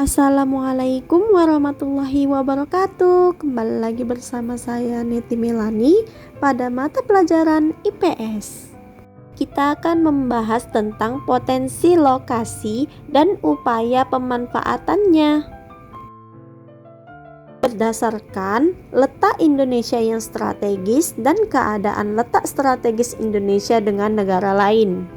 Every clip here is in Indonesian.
Assalamualaikum warahmatullahi wabarakatuh. Kembali lagi bersama saya Neti Melani pada mata pelajaran IPS. Kita akan membahas tentang potensi lokasi dan upaya pemanfaatannya. Berdasarkan letak Indonesia yang strategis dan keadaan letak strategis Indonesia dengan negara lain.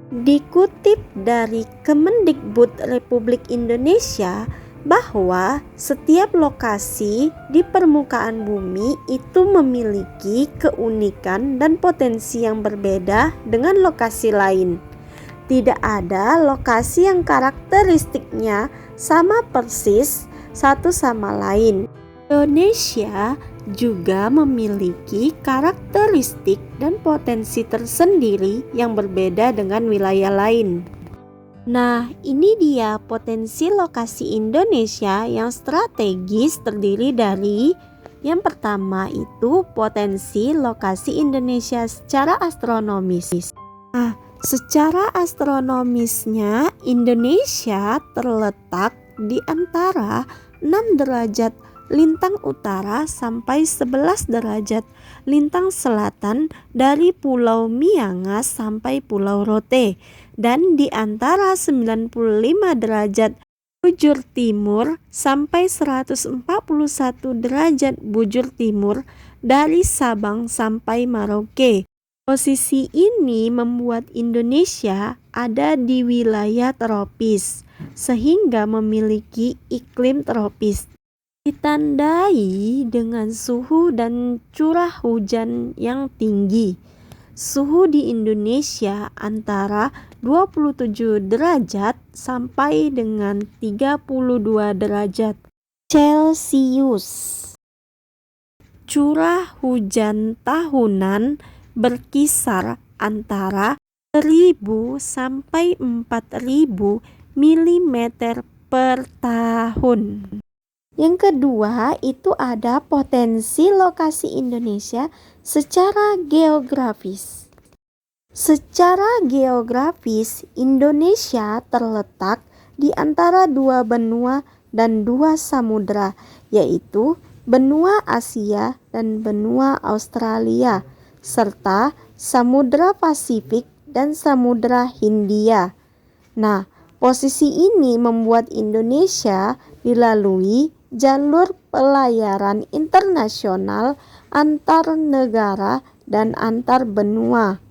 Dikutip dari Kemendikbud Republik Indonesia bahwa setiap lokasi di permukaan bumi itu memiliki keunikan dan potensi yang berbeda dengan lokasi lain. Tidak ada lokasi yang karakteristiknya sama persis satu sama lain. Indonesia juga memiliki karakteristik dan potensi tersendiri yang berbeda dengan wilayah lain. Nah, ini dia potensi lokasi Indonesia yang strategis terdiri dari yang pertama itu potensi lokasi Indonesia secara astronomis. Nah, secara astronomisnya Indonesia terletak di antara 6 derajat lintang utara sampai 11 derajat lintang selatan dari Pulau Miangas sampai Pulau Rote, dan di antara 95 derajat bujur timur sampai 141 derajat bujur timur dari Sabang sampai Merauke. Posisi ini membuat Indonesia ada di wilayah tropis sehingga memiliki iklim tropis. Ditandai dengan suhu dan curah hujan yang tinggi. Suhu di Indonesia antara 27 derajat sampai dengan 32 derajat Celcius. Curah hujan tahunan berkisar antara 1000 sampai 4000 mm per tahun. Yang kedua itu ada potensi lokasi Indonesia secara geografis. Secara geografis Indonesia terletak di antara 2 benua dan 2 samudra, yaitu benua Asia dan benua Australia, serta Samudra Pasifik dan Samudra Hindia. Nah, posisi ini membuat Indonesia dilalui jalur pelayaran internasional antar negara dan antar benua.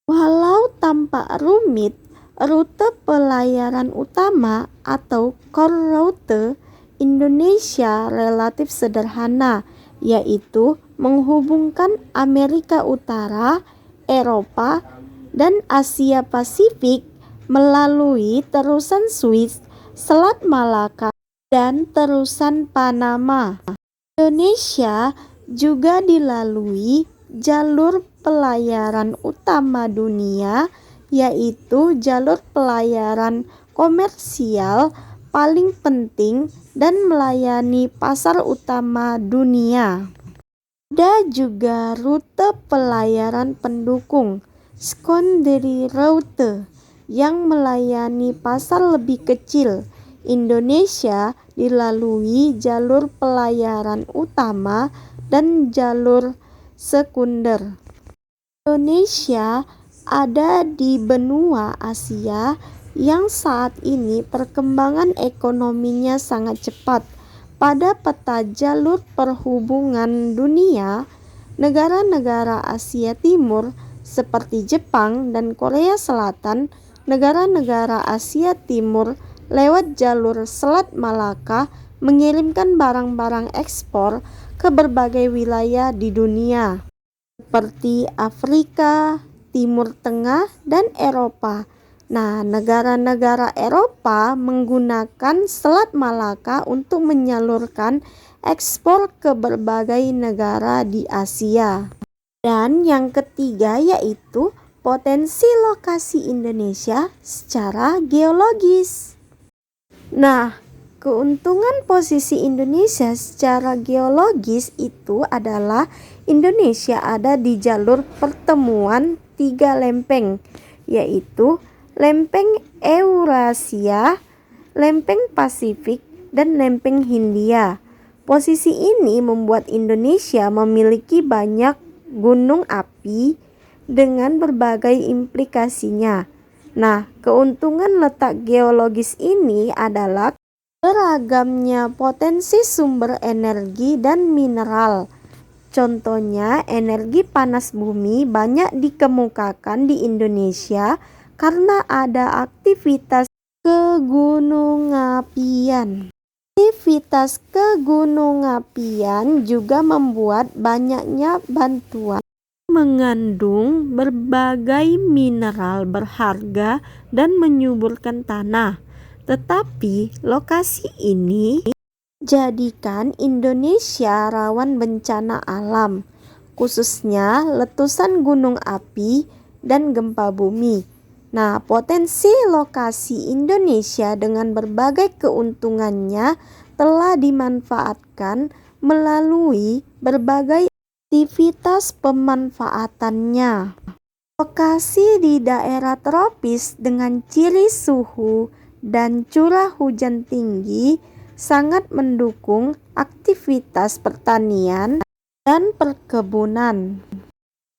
Walau tampak rumit, rute pelayaran utama atau core route Indonesia relatif sederhana, yaitu menghubungkan Amerika Utara, Eropa, dan Asia Pasifik melalui terusan Swiss, Selat Malaka, dan terusan Panama. Indonesia juga dilalui jalur pelayaran utama dunia, yaitu jalur pelayaran komersial paling penting dan melayani pasar utama dunia. Ada juga rute pelayaran pendukung, secondary route, yang melayani pasar lebih kecil. Indonesia dilalui jalur pelayaran utama dan jalur sekunder. Indonesia ada di benua Asia yang saat ini perkembangan ekonominya sangat cepat. Pada peta jalur perhubungan dunia, negara-negara Asia Timur seperti Jepang dan Korea Selatan, negara-negara Asia Timur lewat jalur Selat Malaka mengirimkan barang-barang ekspor ke berbagai wilayah di dunia, seperti Afrika, Timur Tengah, dan Eropa. Nah, negara-negara Eropa menggunakan Selat Malaka untuk menyalurkan ekspor ke berbagai negara di Asia. Dan yang ketiga yaitu potensi lokasi Indonesia secara geologis. Nah, keuntungan posisi Indonesia secara geologis itu adalah Indonesia ada di jalur pertemuan 3 lempeng, yaitu lempeng Eurasia, lempeng Pasifik, dan lempeng Hindia. Posisi ini membuat Indonesia memiliki banyak gunung api dengan berbagai implikasinya. Nah, keuntungan letak geologis ini adalah beragamnya potensi sumber energi dan mineral. Contohnya, energi panas bumi banyak dikemukakan di Indonesia karena ada aktivitas kegunungapian. Aktivitas kegunungapian juga membuat banyaknya bantuan mengandung berbagai mineral berharga dan menyuburkan tanah. Tetapi lokasi ini jadikan Indonesia rawan bencana alam, khususnya letusan gunung api dan gempa bumi. Nah, potensi lokasi Indonesia dengan berbagai keuntungannya telah dimanfaatkan melalui berbagai aktivitas pemanfaatannya. Lokasi di daerah tropis dengan ciri suhu dan curah hujan tinggi sangat mendukung aktivitas pertanian dan perkebunan.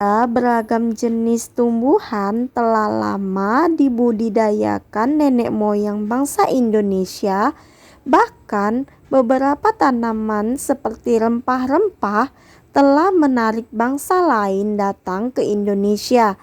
Beragam jenis tumbuhan telah lama dibudidayakan nenek moyang bangsa Indonesia. Bahkan beberapa tanaman seperti rempah-rempah telah menarik bangsa lain datang ke Indonesia.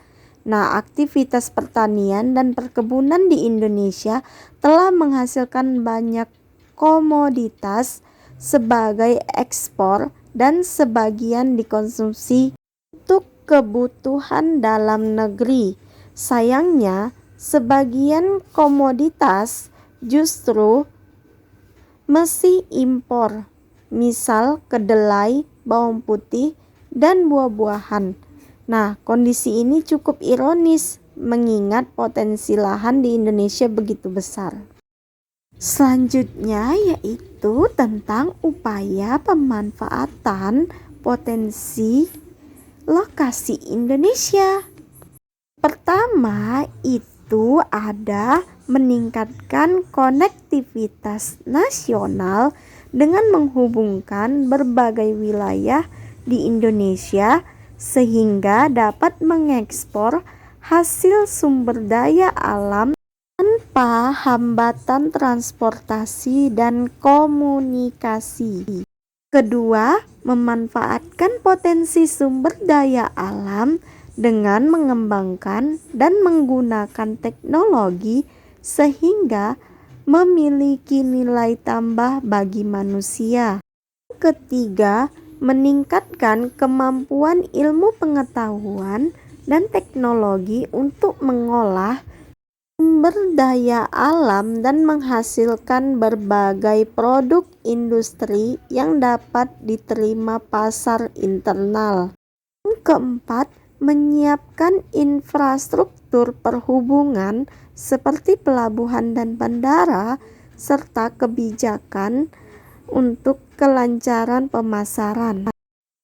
Nah, aktivitas pertanian dan perkebunan di Indonesia telah menghasilkan banyak komoditas sebagai ekspor dan sebagian dikonsumsi untuk kebutuhan dalam negeri. Sayangnya, sebagian komoditas justru masih impor, misal kedelai, bawang putih, dan buah-buahan. Nah, kondisi ini cukup ironis mengingat potensi lahan di Indonesia begitu besar. Selanjutnya yaitu tentang upaya pemanfaatan potensi lokasi Indonesia. Pertama itu ada meningkatkan konektivitas nasional dengan menghubungkan berbagai wilayah di Indonesia sehingga dapat mengekspor hasil sumber daya alam tanpa hambatan transportasi dan komunikasi. Kedua, memanfaatkan potensi sumber daya alam dengan mengembangkan dan menggunakan teknologi sehingga memiliki nilai tambah bagi manusia. Ketiga, meningkatkan kemampuan ilmu pengetahuan dan teknologi untuk mengolah sumber daya alam dan menghasilkan berbagai produk industri yang dapat diterima pasar internal. Yang keempat, menyiapkan infrastruktur perhubungan seperti pelabuhan dan bandara serta kebijakan untuk kelancaran pemasaran.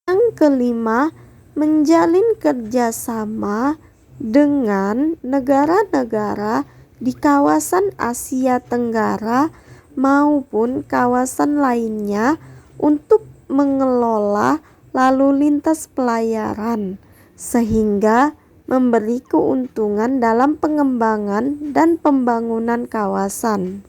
Yang kelima, menjalin kerjasama dengan negara-negara di kawasan Asia Tenggara maupun kawasan lainnya untuk mengelola lalu lintas pelayaran sehingga memberi keuntungan dalam pengembangan dan pembangunan kawasan.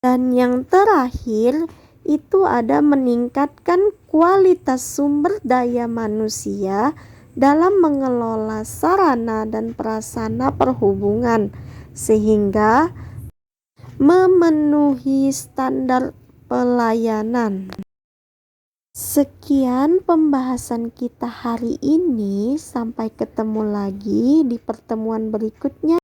Dan yang terakhir itu ada meningkatkan kualitas sumber daya manusia dalam mengelola sarana dan prasarana perhubungan sehingga memenuhi standar pelayanan. Sekian pembahasan kita hari ini, sampai ketemu lagi di pertemuan berikutnya.